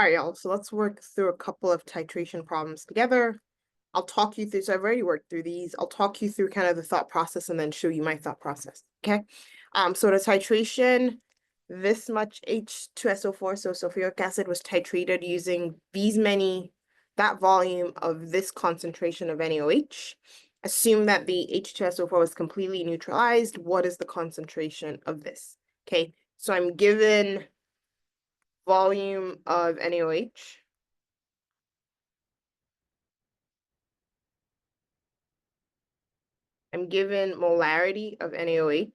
All right, y'all. So let's work through a couple of titration problems together. I'll talk you through, so I've already worked through these. I'll talk you through kind of the thought process and then show you my thought process. Okay. So the titration, this much H2SO4, so sulfuric acid was titrated using that volume of this concentration of NaOH. Assume that the H2SO4 was completely neutralized. What is the concentration of this? Okay, so I'm given volume of NaOH. I'm given molarity of NaOH.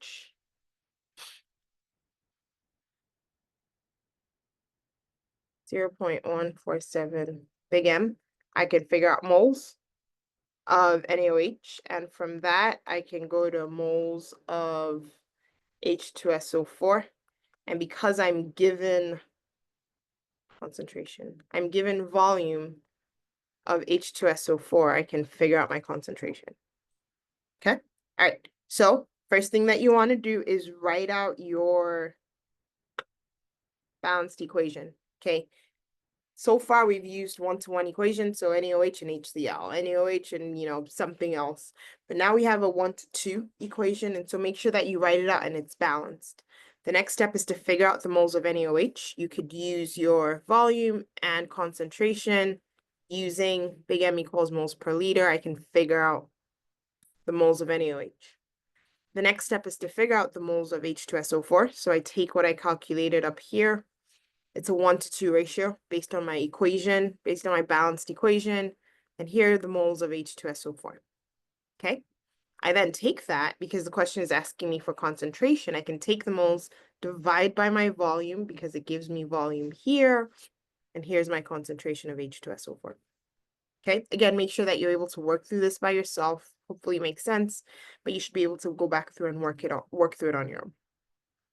Zero 0.147 big M. I can figure out moles of NaOH, and from that I can go to moles of H2SO4. And because I'm given concentration, I'm given volume of H2SO4, I can figure out my concentration. Okay? All right. So first thing that you want to do is write out your balanced equation. Okay. So far, we've used one-to-one equation, so NaOH and HCl, NaOH and, something else. But now we have a 1-to-2 equation, and so make sure that you write it out and it's balanced. The next step is to figure out the moles of NaOH. You could use your volume and concentration using big M equals moles per liter. I can figure out the moles of NaOH. The next step is to figure out the moles of H2SO4. So I take what I calculated up here. It's a 1-to-2 ratio based on my equation, based on my balanced equation. And here are the moles of H2SO4. Okay. I then take that, because the question is asking me for concentration, I can take the moles, divide by my volume, because it gives me volume here. And here's my concentration of H2SO4. Okay. Again, make sure that you're able to work through this by yourself. Hopefully it makes sense, but you should be able to go back through and work through it on your own.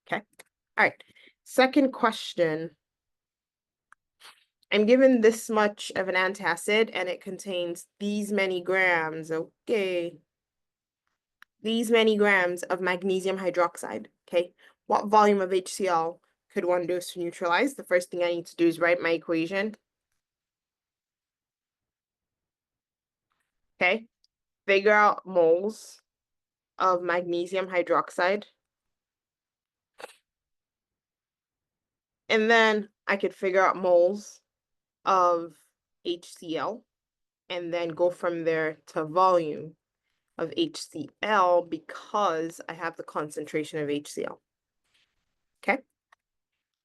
Okay. All right. Second question. I'm given this much of an antacid and it contains these many grams, okay? These many grams of magnesium hydroxide, okay? What volume of HCl could one dose to neutralize? The first thing I need to do is write my equation. Okay, figure out moles of magnesium hydroxide. And then I could figure out moles of HCl and then go from there to volume of HCl because I have the concentration of HCl. Okay.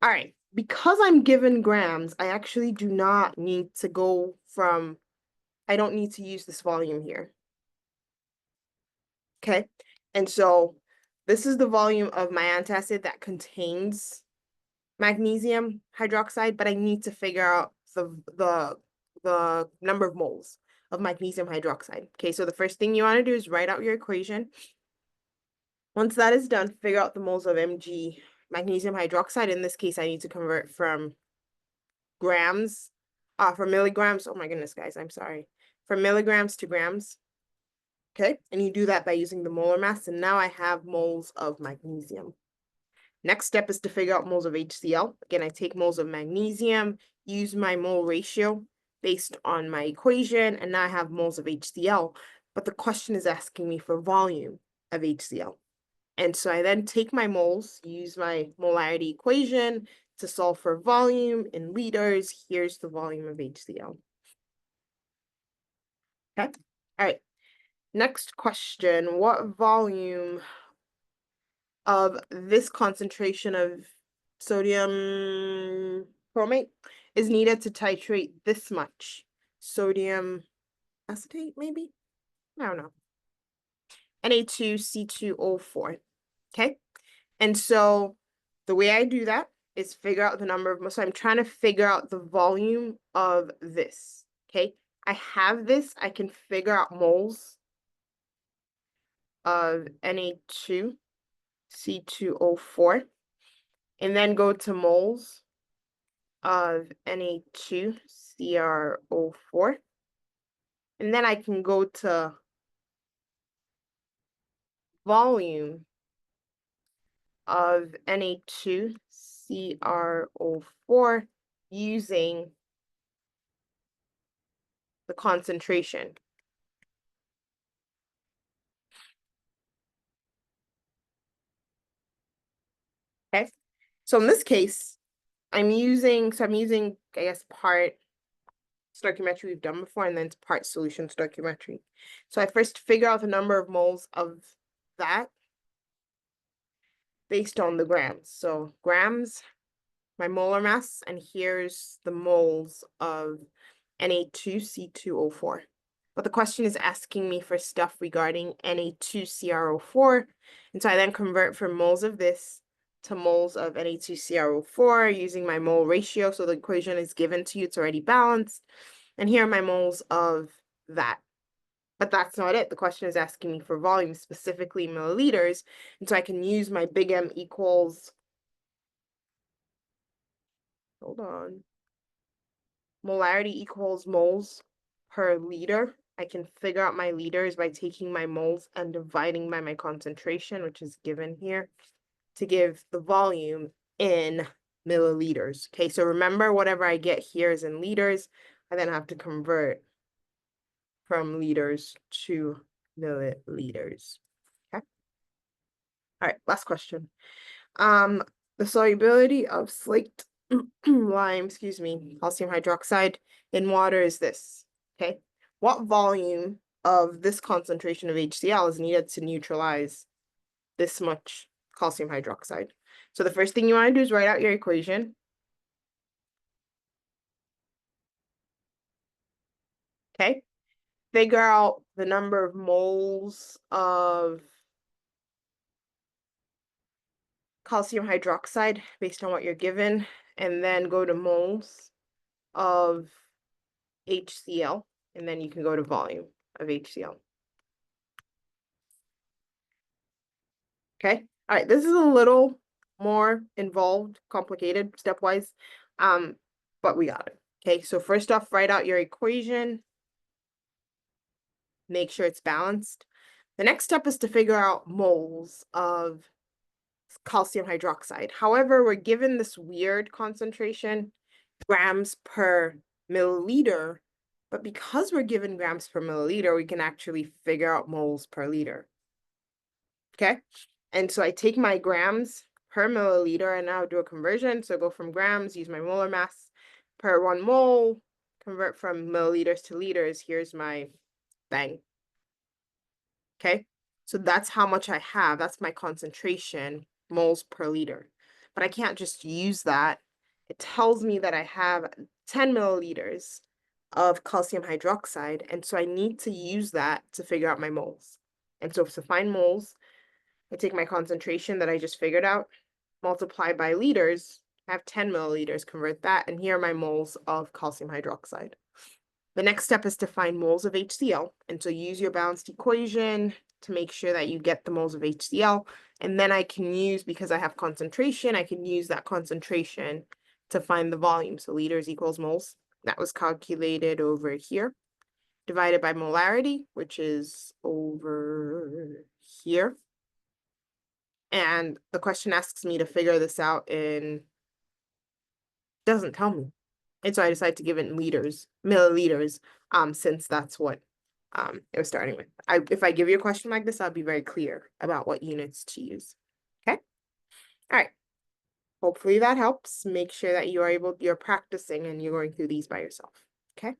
All right. Because I'm given grams, I actually do not need to I don't need to use this volume here. Okay. And so this is the volume of my antacid that contains magnesium hydroxide, but I need to figure out the number of moles of magnesium hydroxide. Okay, so the first thing you want to do is write out your equation. Once that is done, figure out the moles of Mg magnesium hydroxide. In this case, I need to convert from grams, from milligrams. Oh my goodness, guys, I'm sorry. From milligrams to grams. Okay, and you do that by using the molar mass, and now I have moles of magnesium. Next step is to figure out moles of HCl. Again, I take moles of magnesium, use my mole ratio based on my equation, and now I have moles of HCl. But the question is asking me for volume of HCl. And so I then take my moles, use my molarity equation to solve for volume in liters. Here's the volume of HCl. Okay. All right. Next question. What volume of this concentration of sodium chromate is needed to titrate this much sodium acetate, maybe? I don't know. Na2C2O4. Okay. And so the way I do that is figure out the number of, so I'm trying to figure out the volume of this. Okay. I have this, I can figure out moles of Na2C2O4 and then go to moles of Na2CrO4. And then I can go to volume of Na2CrO4 using the concentration. Okay, so in this case, I'm using, I guess, part stoichiometry we've done before, and then part solution stoichiometry. So I first figure out the number of moles of that based on the grams. So grams, my molar mass, and here's the moles of Na2C2O4. But the question is asking me for stuff regarding Na2CrO4, and so I then convert from moles of this to moles of Na2CrO4 using my mole ratio. So the equation is given to you, it's already balanced. And here are my moles of that. But that's not it. The question is asking me for volume, specifically milliliters. And so I can use my big M equals, hold on, molarity equals moles per liter. I can figure out my liters by taking my moles and dividing by my concentration, which is given here, to give the volume in milliliters. Okay, so remember, whatever I get here is in liters. I then have to convert from liters to milliliters. Okay. All right, last question. The solubility of slaked lime, calcium hydroxide in water is this. Okay. What volume of this concentration of HCl is needed to neutralize this much calcium hydroxide? So the first thing you want to do is write out your equation. Okay. Figure out the number of moles of calcium hydroxide based on what you're given, and then go to moles of HCl, and then you can go to volume of HCl. Okay. All right. This is a little more involved, complicated, stepwise, but we got it. Okay. So first off, write out your equation. Make sure it's balanced. The next step is to figure out moles of calcium hydroxide. However, we're given this weird concentration, grams per milliliter, but because we're given grams per milliliter, we can actually figure out moles per liter. Okay, and so I take my grams per milliliter and now do a conversion. So go from grams, use my molar mass per 1 mole, convert from milliliters to liters. Here's my thing. Okay, so that's how much I have. That's my concentration, moles per liter. But I can't just use that. It tells me that I have 10 milliliters of calcium hydroxide, and so I need to use that to figure out my moles. And so to find moles, I take my concentration that I just figured out, multiply by liters, I have 10 milliliters, convert that, and here are my moles of calcium hydroxide. The next step is to find moles of HCl, and so use your balanced equation to make sure that you get the moles of HCl, and then I can use, because I have concentration, I can use that concentration to find the volume. So liters equals moles. That was calculated over here, divided by molarity, which is over here. And the question asks me to figure this out in, doesn't tell me. And so I decided to give it in liters, milliliters, since that's what it was starting with. If I give you a question like this, I'll be very clear about what units to use. Okay? All right. Hopefully that helps. Make sure that you're practicing and you're going through these by yourself. Okay?